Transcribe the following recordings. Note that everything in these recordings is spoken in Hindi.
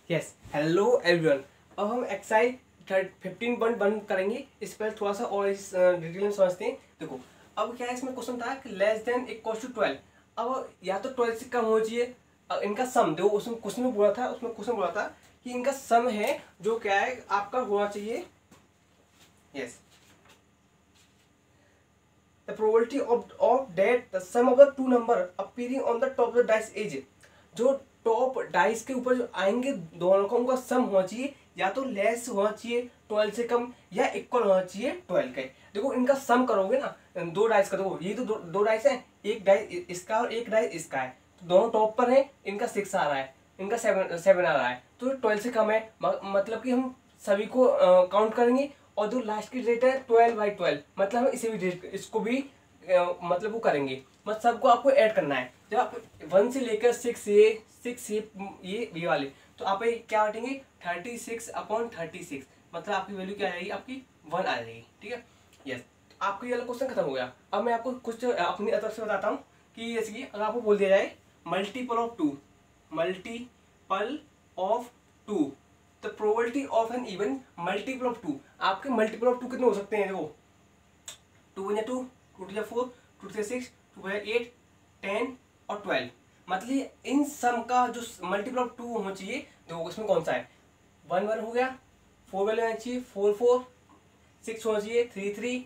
Yes, hello everyone. अब हम एक्सरसाइज 15.1 करेंगे। इस पर थोड़ा सा और इस डिटेल में समझते हैं। देखो, अब क्या है, इसमें क्वेश्चन था कि लेस देन इक्वल टू 12। अब या तो 12 से कम हो चाहिए। इनका सम देखो, उसमें क्वेश्चन में बोला था, कि इनका सम है जो क्या है आपका होना चाहिए। Yes, the probability of that the sum of the two number appearing on the top of the dice is, जो टॉप डाइस के ऊपर जो आएंगे दोनों का उनका सम होना चाहिए, या तो लेस होना चाहिए 12 से कम, या इक्वल होना चाहिए 12 के। देखो, इनका सम करोगे ना, दो डाइस का, देखो ये तो दो डाइस है, एक डाइस इसका और एक डाइस इसका है, तो दोनों टॉप पर है। इनका 6 आ रहा है, इनका 7 आ रहा है, तो 12 से कम है। मतलब कि हम सभी को काउंट करेंगे, और जो लास्ट की डेट है 12/12, मतलब हम इसे भी डेट इसको भी मतलब वो करेंगे, मतलब सबको आपको ऐड करना है। जब आप 1 से लेकर 6 ये वाले, तो आप ये क्या बांटेंगे 36/36, मतलब आपकी वैल्यू क्या आएगी, आपकी 1 आ जाएगी। ठीक है, यस। आपका ये वाला क्वेश्चन खत्म हो गया। अब मैं आपको कुछ अपनी तरफ से बताता हूँ कि जैसे कि अगर आपको बोल दिया जाए multiple of two, the probability of an even multiple of two. आपके मल्टीपल ऑफ टू कितने हो सकते हैं? देखो, 2 × 2, 2 × 4, 2 × 6, 2 × 8, 10 और 12। मतलब इन सम का जो मल्टीपल ऑफ टू होना चाहिए, देखो इसमें कौन सा है, 1 हो गया, 4 वाले होना चाहिए, 4 6 होना चाहिए, 3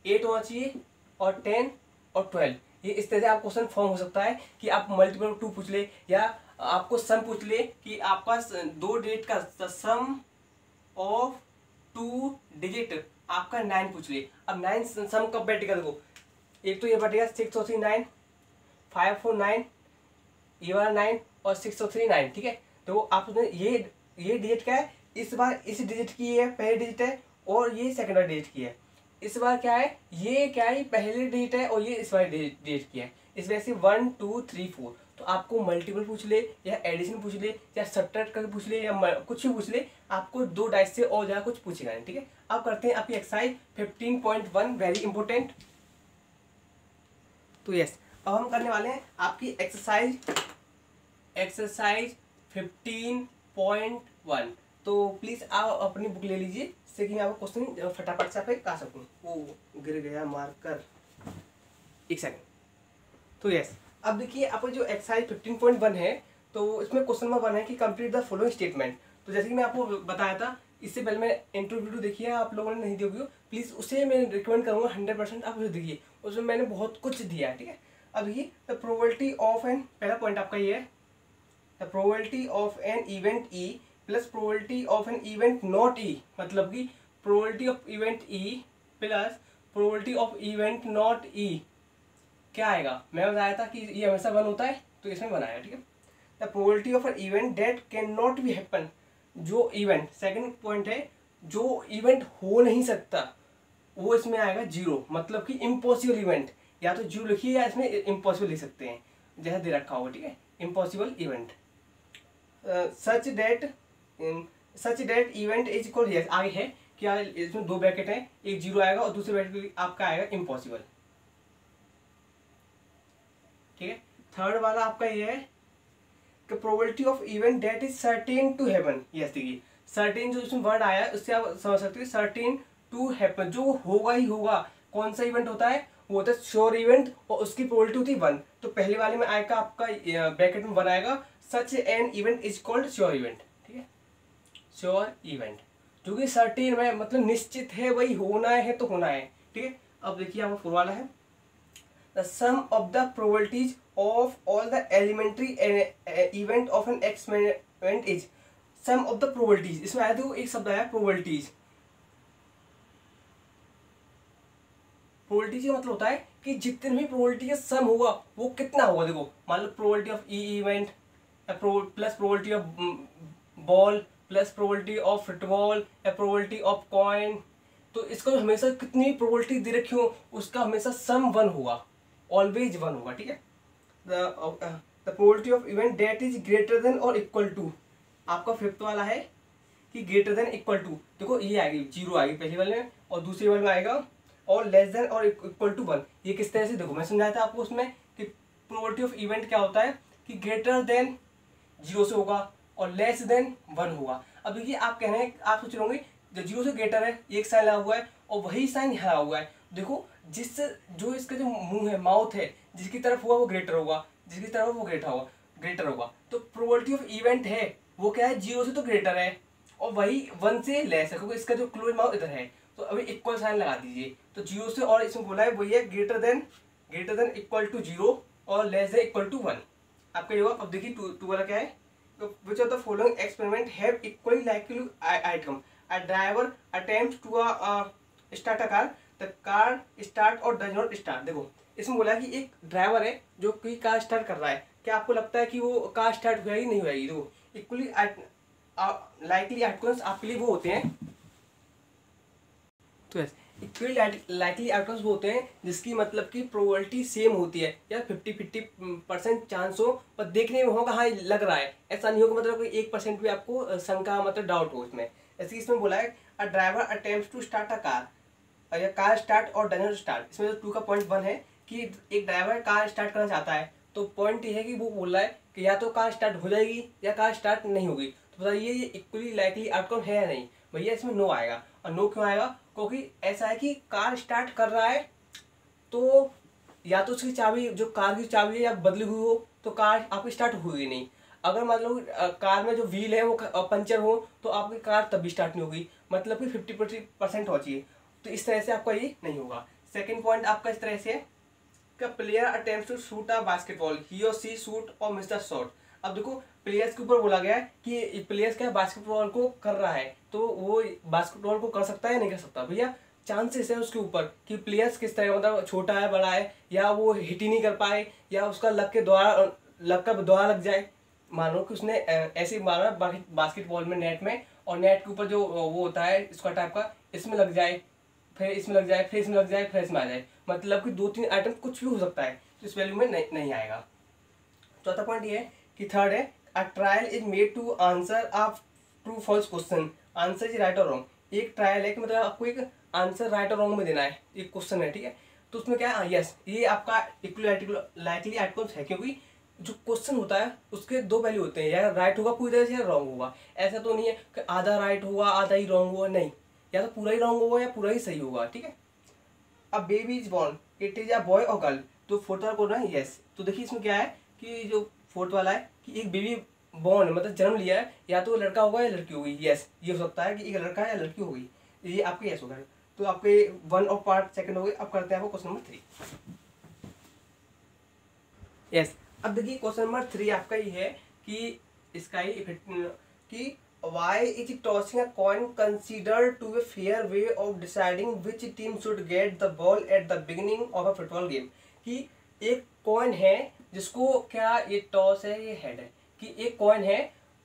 8 होना चाहिए, और 10 और 12। ये इस तरह से आप क्वेश्चन फॉर्म हो सकता है कि आप मल्टीपल ऑफ टू पूछ ले, या आपको सम पूछ ले कि आपका दो डेट का सम ऑफ 2 डिजिट आपका 9 पूछ ले। अब 9 सम कब बैठेगा? देखो, एक तो ये बैठेगा 6 और 3 9, 5 4 9, ये वाला 9, और 6 और 3 9। ठीक है, तो आपने ये डिजिट क्या है, इस बार इस डिजिट की है, पहले डिजिट है, और ये सेकंड डिजिट की है। इस बार क्या है, ये क्या है, पहले डिजिट है, और ये इस बार डिजिट की है। इस वजह से 1 2 3 4। तो आपको मल्टीपल पूछ ले, या एडिशन पूछ ले, या सब्ट्रैक्ट करके पूछ ले, या कुछ भी पूछ ले, आपको दो डाइस से और ज़्यादा कुछ पूछेगा नहीं। ठीक है, अब करते हैं आपकी एक्सरसाइज 15.1, वेरी इंपॉर्टेंट। तो यस, अब हम करने वाले हैं आपकी एक्सरसाइज 15.1। तो प्लीज़ आप अपनी बुक ले लीजिए, जिससे कि मैं आपको क्वेश्चन फटाफट से आप कहा सकूँ। वो गिर गया मार्कर, एक सेकंड। तो यस, अब देखिए आपको जो एक्सरसाइज 15.1 है, तो इसमें क्वेश्चन नंबर 1 है कि कंप्लीट द फॉलोइंग स्टेटमेंट। तो जैसे कि मैं आपको बताया था, इससे पहले मैं इंट्रो वीडियो देखिए, आप लोगों ने नहीं देखी हो प्लीज़ उसे मैं रिकमेंड करूँगा 100% आप उसे देखिए, उसमें मैंने बहुत कुछ दिया है। ठीक है, अब देखिए द प्रोबेबिलिटी ऑफ एन, पहला पॉइंट आपका ये है, the probability of an event E plus probability of an event not E, मतलब कि probability of event E plus probability of event not E क्या आएगा। मैं बताया था कि ये हमेशा 1 होता है, तो इसमें बनाया। ठीक है, the probability of an event that can not be happen, जो इवेंट, सेकंड पॉइंट है, जो इवेंट हो नहीं सकता वो इसमें आएगा 0, मतलब कि इम्पॉसिबल इवेंट, या तो 0 लिखिए या इसमें इम्पॉसिबल लिख सकते हैं, जैसा दे रखा होगा। ठीक है, impossible event, such that event is equal, yes आगे है क्या, इसमें दो ब्रैकेट है, एक 0 आएगा और दूसरे ब्रैकेट आपका आएगा इम्पॉसिबल। ठीक है, थर्ड वाला आपका ये है कि probability of event that is certain to happen. Yes, देखिए सर्टेन जो इसमें वर्ड आया है उससे आप समझ सकते हैं सर्टेन टू हैपन, जो होगा ही होगा। कौन सा इवेंट होता है? वो होता है श्योर इवेंट, और उसकी प्रोबेबिलिटी होती है 1। तो पहले वाले में आएगा आपका ब्रैकेट में 1 आएगा, such an event is called sure event. ठीक है, श्योर इवेंट जो कि सर्टेन में मतलब निश्चित है, वही होना है तो होना है। ठीक है, अब देखिए आपका फोर वाला है, the sum of the probabilities of all the elementary event of an experiment is, sum of the probabilities, इसमें आया देखो एक शब्द आया probabilities। probabilities का मतलब होता है कि जितने भी probability का सम होगा वो कितना होगा। देखो मान लो probability of e event plus probability of ball plus probability of football या probability of कॉइन, तो इसका हमेशा कितनी probability दे रखी हो उसका हमेशा सम 1 होगा, ऑलवेज 1 होगा। ठीक है, the probability of event that is greater than और इक्वल टू, आपका फिफ्थ वाला है कि ग्रेटर देन इक्वल टू। देखो ये आएगी 0 आएगी पहले वाले में, और दूसरे वाले में आएगा और लेस देन और इक्वल टू 1। ये किस तरह से, देखो मैं समझाया था आपको उसमें कि प्रोबेबिलिटी ऑफ इवेंट क्या होता है कि ग्रेटर देन 0 से होगा और लेस देन 1 होगा। अब देखिए आप कह रहे हैं, आप सोच रहे होंगे जो 0 से ग्रेटर है एक साइन लगा हुआ है और वही साइन यहाँ लगा हुआ है। देखो जिस जो इसका जो मुंह है, माउथ है, जिसकी तरफ हुआ वो ग्रेटर होगा, जिसकी तरफ वो ग्रेटर होगा। तो प्रोबेबिलिटी ऑफ इवेंट है वो क्या है, 0 से तो ग्रेटर है और वही 1 से लेस है, क्योंकि इसका जो क्लोज माउथ इधर है। तो अभी इक्वल साइन लगा दीजिए। तो 0 से, और इसमें बोला है वही है ग्रेटर देन इक्वल टू 0 और लेस देन इक्वल टू 1। आपका ये होगा। अब देखिए टू वाला क्या है, which of the following experiment have equally likely outcome, a driver attempt to start a car, the car start और डज नॉट स्टार्ट। देखो इसमें बोला कि एक ड्राइवर है जो कोई कार स्टार्ट कर रहा है, क्या आपको लगता है कि वो कार स्टार्ट होगी नहीं होगी? देखो इक्वली लाइकली आउटकम्स आपके लिए वो होते हैं, तो इक्वली लाइकली आउटकम्स वो होते हैं जिसकी मतलब कि प्रोबेबिलिटी सेम होती है, या 50-50% चांस हो, पर देखने में होगा हाँ लग रहा है, ऐसा नहीं होगा मतलब कोई 1% भी आपको शंका मतलब डाउट हो इसमें। ऐसे इसमें बोला है a driver attempts to start a car, या कार स्टार्ट और डज नॉट स्टार्ट। इसमें जो 2 का पॉइंट 1 है कि एक ड्राइवर कार स्टार्ट करना चाहता है, तो पॉइंट ये है कि वो बोल रहा है कि या तो कार स्टार्ट हो जाएगी या कार स्टार्ट नहीं होगी। तो बताइए ये इक्वली लाइकली आउटकम है या नहीं? भैया इसमें नो आएगा। और नो क्यों आएगा? क्योंकि ऐसा है कि कार स्टार्ट कर रहा है तो या तो उसकी चाबी, जो कार की चाबी है, या बदली हुई हो तो कार आपकी स्टार्ट होगी नहीं। अगर मतलब कार में जो व्हील है वो पंचर हो तो आपकी कार तभी स्टार्ट नहीं होगी, मतलब कि 50% हो चाहिए। तो इस तरह से आपका ये नहीं होगा। सेकेंड पॉइंट आपका इस तरह से है कि player attempts to shoot a basketball, he और सी शूट और मिस द शॉट। अब देखो प्लेयर्स के ऊपर बोला गया है कि प्लेयर्स क्या बास्केटबॉल को कर रहा है, तो वो बास्केटबॉल को कर सकता है नहीं कर सकता? भैया चांसेस है उसके ऊपर कि प्लेयर्स किस तरह, मतलब छोटा है बड़ा है, या वो हिट ही नहीं कर पाए, या उसका लग का द्वारा लग जाए। मानो कि उसने ऐसे मारा बास्केटबॉल में नेट में, और नेट के ऊपर जो वो होता है इसका टाइप का, इसमें लग जाए, फिर इसमें लग जाए, फिर इसमें लग जाए, फिर इसमें आ जाए, मतलब कि 2-3 आइटम कुछ भी हो सकता है, तो इस वैल्यू में नहीं आएगा। चौथा पॉइंट ये है कि थर्ड है a trial is made to answer a true false question, answer is right और रॉन्ग। एक ट्रायल है कि मतलब आपको एक आंसर राइट और रॉन्ग में देना है, एक क्वेश्चन है, ठीक है। तो उसमें क्या है, यस ये आपका लाइकली आउटकम्स है, क्योंकि जो क्वेश्चन होता है उसके 2 वैल्यू होते हैं, या राइट होगा पूरी तरह से या रॉन्ग होगा। ऐसा तो नहीं है कि आधा राइट होगा आधा ही रॉन्ग होगा, नहीं, या तो पूरा ही रॉन्ग होगा या पूरा ही सही होगा, ठीक है। अब baby is born, it is a boy और गर्ल, तो फोर्थ वाला बोल रहा है यस। तो देखिए इसमें क्या है कि जो फोर्थ वाला है कि एक बेबी बॉर्न मतलब जन्म लिया है, या तो लड़का होगा या लड़की होगी, यस ये हो सकता है कि एक लड़का है या लड़की होगी, ये आपके यस होगा। तो आपके 1 और पार्ट सेकंड हो गए। अब करते हैं आपको क्वेश्चन नंबर 3। यस अब देखिए क्वेश्चन नंबर 3 आपका ये है कि इसका ही कि why is tossing a coin considered to be a fair way of deciding which team should get the ball at the beginning of a football game? कि एक कॉइन है जिसको, क्या ये टॉस है ये हेड है, कि एक कॉइन है,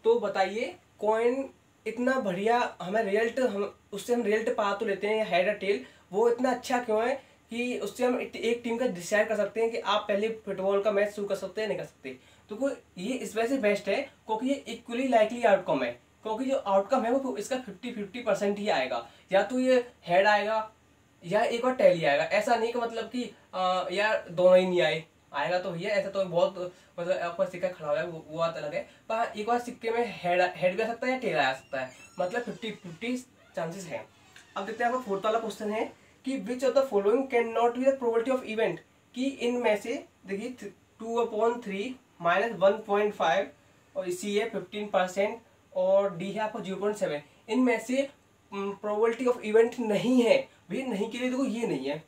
तो बताइए कॉइन इतना बढ़िया हमें रिजल्ट, हम उससे हम रिजल्ट पा तो लेते हैं, हेड या टेल, वो इतना अच्छा क्यों है कि उससे हम एक टीम का डिसाइड कर सकते हैं कि आप पहले फुटबॉल का मैच शुरू कर सकते हैं नहीं कर सकते। तो कोई ये इस वजह से बेस्ट है क्योंकि ये इक्वली लाइकली आउटकम है, क्योंकि जो आउटकम है वो इसका 50-50% ही आएगा, या तो ये हेड आएगा या एक और टेल ही आएगा। ऐसा नहीं कि मतलब कि यार दोनों ही नहीं आएगा तो भैया ऐसा तो बहुत, मतलब आपका सिक्का खड़ा हुआ है वो बात अलग है, पर एक बार सिक्के में हेड भी आ सकता है या टेल आ सकता है, मतलब 50-50 चांसेस हैं। अब देखते हैं आपका फोर्थ वाला क्वेश्चन है कि विच of the following can not be the probability of event, कि इनमें से देखिए 2/3 -1.5 और सी है 15% और डी है आपको 0.7, इनमें से प्रोबेबिलिटी ऑफ इवेंट नहीं है। भैया नहीं के लिए देखो ये नहीं है,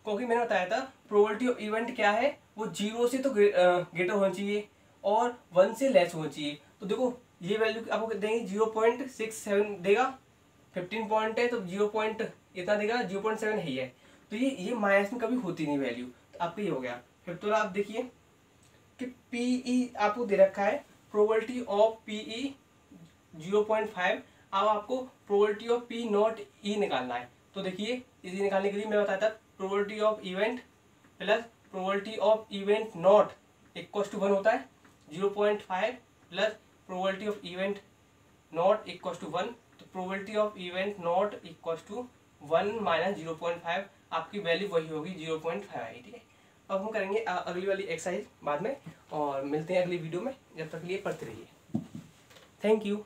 क्योंकि मैंने बताया था प्रोबेबिलिटी ऑफ इवेंट क्या है, वो 0 से तो ग्रेटर होना चाहिए और 1 से लेस होना चाहिए। तो देखो ये वैल्यू आपको देंगे 0.67 देगा, 15 पॉइंट है तो 0 पॉइंट इतना देगा, 0.7 ही है, तो ये माइनस में कभी होती नहीं वैल्यू। तो आपका ये हो गया। फिर तो आप देखिए कि पीई आपको दे रखा है, प्रोबेबिलिटी ऑफ पीई 0.5, अब आपको प्रोबेबिलिटी ऑफ पी नॉट ई निकालना है। तो देखिए इसे निकालने के लिए मैं बताया था probability of event plus probability of event not equal to 1 होता है, 0.5 plus probability of event not equal to 1, तो probability of event not equal to 1 - 0.5, आपकी वैल्यू वही होगी 0.5 आई, ठीक है। अब हम करेंगे अगली वाली एक्सरसाइज बाद में, और मिलते हैं अगली वीडियो में, जब तक के लिए पढ़ते रहिए। Thank you.